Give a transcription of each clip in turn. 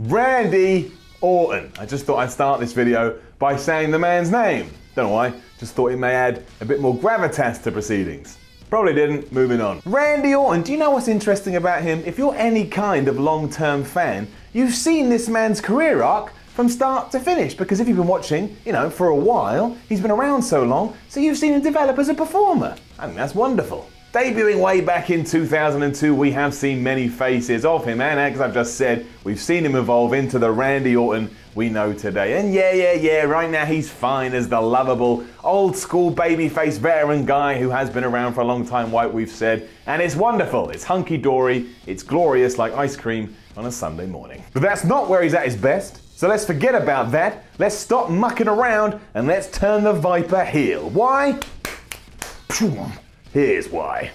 Randy Orton. I just thought I'd start this video by saying the man's name. Don't know why, just thought it may add a bit more gravitas to proceedings. Probably didn't, moving on. Randy Orton, do you know what's interesting about him? If you're any kind of long-term fan, you've seen this man's career arc from start to finish, because if you've been watching, for a while, he's been around so long, so you've seen him develop as a performer. I think that's wonderful. Debuting way back in 2002, we have seen many faces of him, and as I've just said, we've seen him evolve into the Randy Orton we know today. And yeah, right now he's fine as the lovable, old school babyface veteran guy who has been around for a long time, like we've said, and it's wonderful, it's hunky-dory, it's glorious like ice cream on a Sunday morning. But that's not where he's at his best, so let's forget about that, let's stop mucking around, and let's turn the Viper heel. Why? Here's why.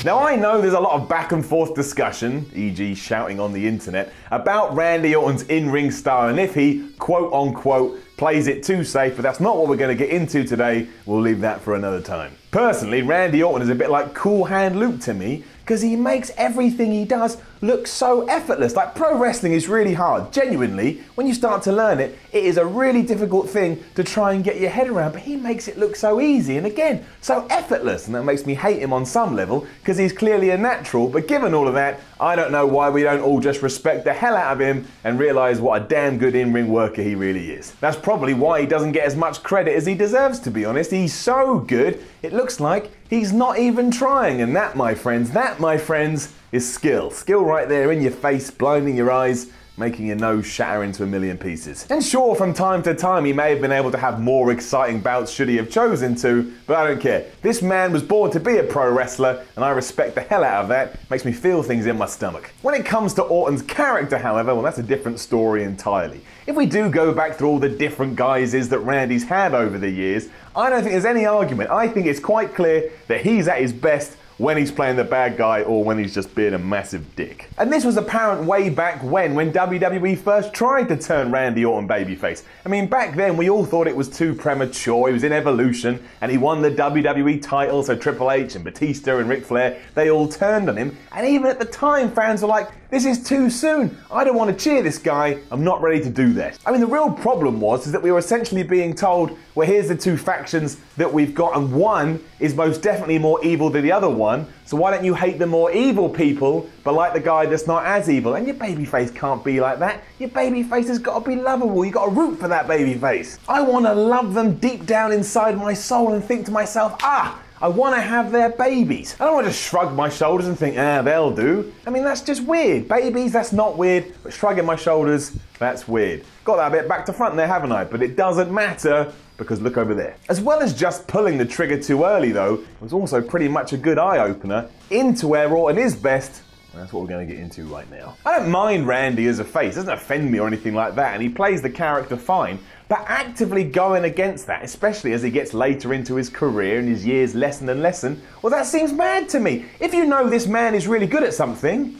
Now I know there's a lot of back and forth discussion, e.g. shouting on the internet, about Randy Orton's in-ring style and if he, quote unquote, plays it too safe, but that's not what we're going to get into today. We'll leave that for another time. Personally, Randy Orton is a bit like Cool Hand Luke to me, because he makes everything he does look so effortless. Like, pro wrestling is really hard. Genuinely, when you start to learn it, it is a really difficult thing to try and get your head around, but he makes it look so easy and again, so effortless. And that makes me hate him on some level, because he's clearly a natural, but given all of that, I don't know why we don't all just respect the hell out of him and realize what a damn good in-ring worker he really is. That's probably why he doesn't get as much credit as he deserves, to be honest. He's so good, it looks like he's not even trying, and that, my friends, is skill. Skill right there in your face, blinding your eyes, making your nose shatter into a million pieces. And sure, from time to time he may have been able to have more exciting bouts should he have chosen to, but I don't care. This man was born to be a pro wrestler, and I respect the hell out of that. Makes me feel things in my stomach. When it comes to Orton's character, however, well, that's a different story entirely. If we do go back through all the different guises that Randy's had over the years, I don't think there's any argument. I think it's quite clear that he's at his best when he's playing the bad guy or when he's just being a massive dick. And this was apparent way back when WWE first tried to turn Randy Orton babyface. I mean, back then we all thought it was too premature. He was in Evolution and he won the WWE title, so Triple H and Batista and Ric Flair, they all turned on him. And even at the time, fans were like, this is too soon. I don't want to cheer this guy. I'm not ready to do that. I mean, the real problem was that we were essentially being told, well, here's the two factions that we've got, and one is most definitely more evil than the other one, so why don't you hate the more evil people, but like the guy that's not as evil? And your babyface can't be like that. Your babyface has got to be lovable. You got to root for that babyface. I want to love them deep down inside my soul and think to myself, I want to have their babies. I don't want to just shrug my shoulders and think, they'll do. I mean, that's just weird. Babies, that's not weird, but shrugging my shoulders, that's weird. Got that bit back to front there, haven't I? But it doesn't matter, because look over there. As well as just pulling the trigger too early though, it was also pretty much a good eye-opener into where Orton is best. That's what we're going to get into right now. I don't mind Randy as a face, it doesn't offend me or anything like that, and he plays the character fine, but actively going against that, especially as he gets later into his career and his years lessen and lessen, well, that seems mad to me. If you know this man is really good at something,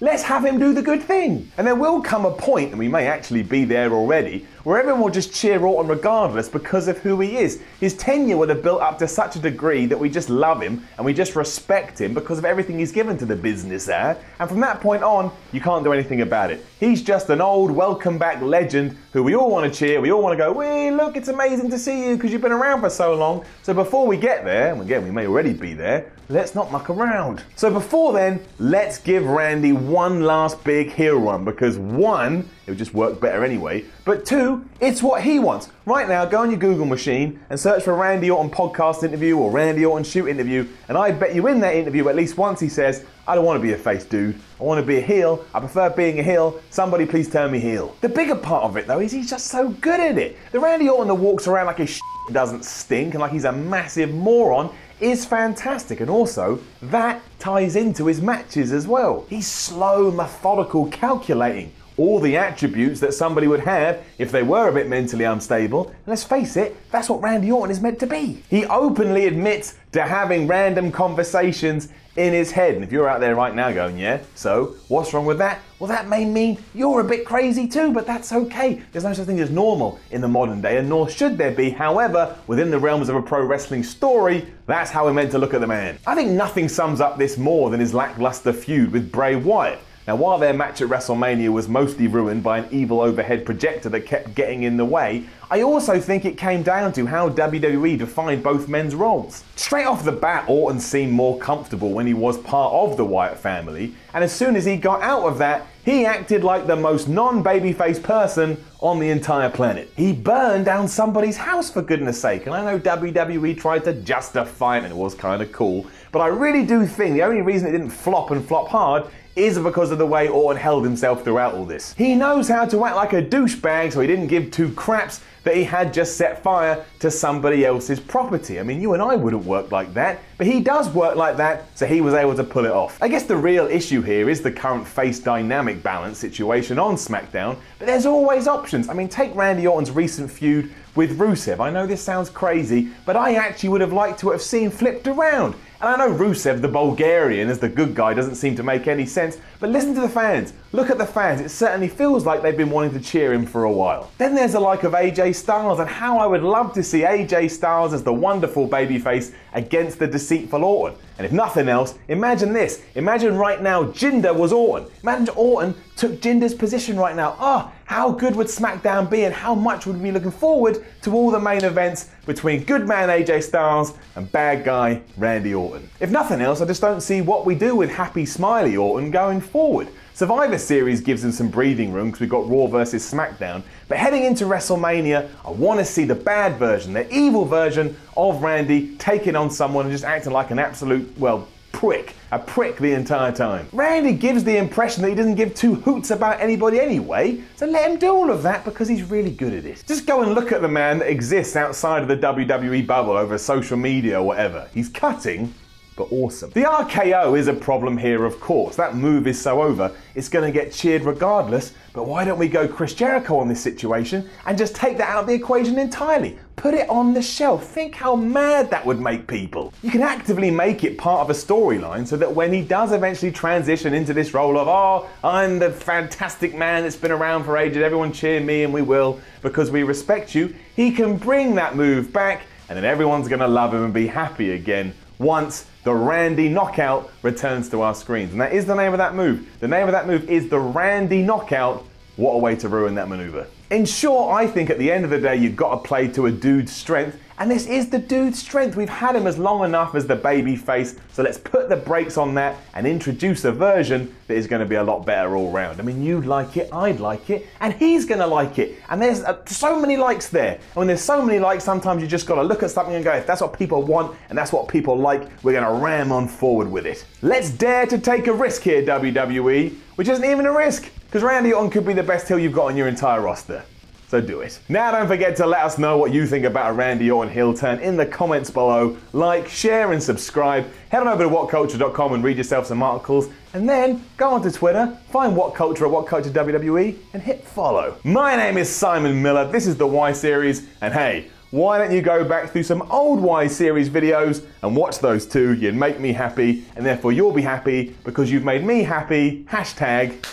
let's have him do the good thing. And there will come a point, and we may actually be there already, where everyone will just cheer Orton regardless because of who he is. His tenure would have built up to such a degree that we just love him and we just respect him because of everything he's given to the business there. And from that point on, you can't do anything about it. He's just an old welcome back legend who we all want to cheer, we all want to go, "Wee, look, it's amazing to see you because you've been around for so long." So before we get there, and again, we may already be there, let's not muck around. So before then, let's give Randy one last big heel run, because one, it would just work better anyway, but two, it's what he wants. Right now, go on your Google machine and search for Randy Orton podcast interview or Randy Orton shoot interview, and I bet you in that interview at least once he says, "I don't want to be a face, dude. I want to be a heel. I prefer being a heel. Somebody please turn me heel." The bigger part of it though is he's just so good at it. The Randy Orton that walks around like his shit doesn't stink and like he's a massive moron is fantastic, and also that ties into his matches as well. He's slow, methodical, calculating. all the attributes that somebody would have if they were a bit mentally unstable. And let's face it, that's what Randy Orton is meant to be. He openly admits to having random conversations in his head. And if you're out there right now going, yeah, so what's wrong with that? Well, that may mean you're a bit crazy too, but that's okay. There's no such thing as normal in the modern day, and nor should there be. However, within the realms of a pro wrestling story, that's how we're meant to look at the man. I think nothing sums up this more than his lackluster feud with Bray Wyatt. Now, while their match at WrestleMania was mostly ruined by an evil overhead projector that kept getting in the way, I also think it came down to how WWE defined both men's roles. Straight off the bat, Orton seemed more comfortable when he was part of the Wyatt family, and as soon as he got out of that, he acted like the most non-babyface person on the entire planet. He burned down somebody's house, for goodness sake, and I know WWE tried to justify it and it was kind of cool, but I really do think the only reason it didn't flop and flop hard is because of the way Orton held himself throughout all this. He knows how to act like a douchebag, so he didn't give two craps that he had just set fire to somebody else's property. I mean, you and I wouldn't work like that, but he does work like that, so he was able to pull it off. I guess the real issue here is the current face dynamic balance situation on SmackDown, but there's always options. I mean, take Randy Orton's recent feud with Rusev. I know this sounds crazy, but I actually would have liked to have seen flipped around. And I know Rusev, the Bulgarian, as the good guy, doesn't seem to make any sense, but listen to the fans. Look at the fans. It certainly feels like they've been wanting to cheer him for a while. Then there's the like of AJ Styles, and how I would love to see AJ Styles as the wonderful babyface against the deceitful Orton. And if nothing else, imagine this. Imagine right now Jinder was Orton. Imagine Orton took Jinder's position right now. Oh, how good would SmackDown be, and how much would we be looking forward to all the main events between good man AJ Styles and bad guy Randy Orton. If nothing else, I just don't see what we do with happy smiley Orton going forward. Survivor Series gives him some breathing room because we've got Raw versus SmackDown, but heading into WrestleMania, I want to see the bad version, the evil version of Randy taking on someone and just acting like an absolute, well, prick. A prick the entire time. Randy gives the impression that he doesn't give two hoots about anybody anyway, so let him do all of that because he's really good at it. Just go and look at the man that exists outside of the WWE bubble over social media or whatever. He's cutting, but awesome. The RKO is a problem here, of course. That move is so over, it's going to get cheered regardless, but why don't we go Chris Jericho on this situation and just take that out of the equation entirely? Put it on the shelf. Think how mad that would make people. You can actively make it part of a storyline so that when he does eventually transition into this role of, oh, I'm the fantastic man that's been around for ages, everyone cheer me and we will because we respect you, he can bring that move back and then everyone's going to love him and be happy again once the Randy Knockout returns to our screens. And that is the name of that move. The name of that move is the Randy Knockout. What a way to ruin that maneuver. In short, I think at the end of the day, you've got to play to a dude's strength, and this is the dude's strength. We've had him as long enough as the baby face, so let's put the brakes on that and introduce a version that is going to be a lot better all round. I mean, you'd like it, I'd like it, and he's going to like it. And there's so many likes there. And when there's so many likes, sometimes you just got to look at something and go, if that's what people want and that's what people like, we're going to ram on forward with it. Let's dare to take a risk here, WWE, which isn't even a risk, because Randy Orton could be the best heel you've got on your entire roster. So do it. Now don't forget to let us know what you think about a Randy Orton heel turn in the comments below. Like, share and subscribe. Head on over to whatculture.com and read yourself some articles. And then go onto Twitter, find What Culture at What Culture WWE and hit follow. My name is Simon Miller, this is the Y Series, and hey, why don't you go back through some old Y Series videos and watch those too? You'd make me happy, and therefore you'll be happy because you've made me happy. Hashtag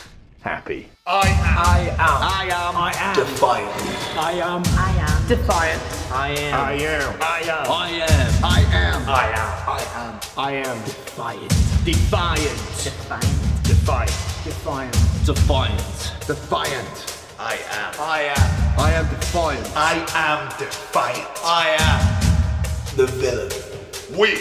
happy. I am defiant. I am defiant. I am defiant. I am defiant. I am the villain. We